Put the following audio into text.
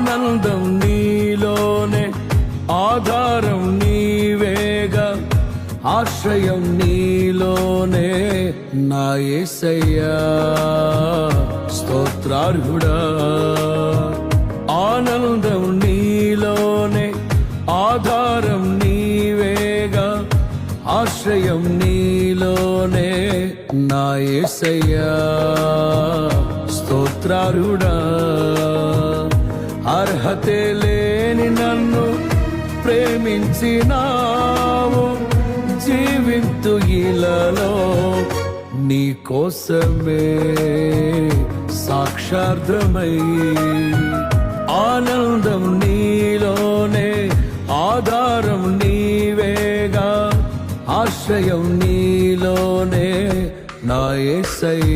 ఆనందం నీలోనే, ఆధారం నీవేగా, ఆశ్రయం నీలోనే నా యేసయ్యా స్తోత్రార్హుడా. ఆనందం నీలోనే, ఆధారం నీవేగా, ఆశ్రయం నీలోనే నా యేసయ్యా స్తోత్రార్హుడా. అర్హతే లేని నన్ను ప్రేమించినావు, జీవింతు ఇలలో నీ కోసమే సాక్షార్థమై. ఆనందం నీలోనే, ఆధారం నీవేగా, ఆశ్రయం నీలోనే నా యేసయ్యా.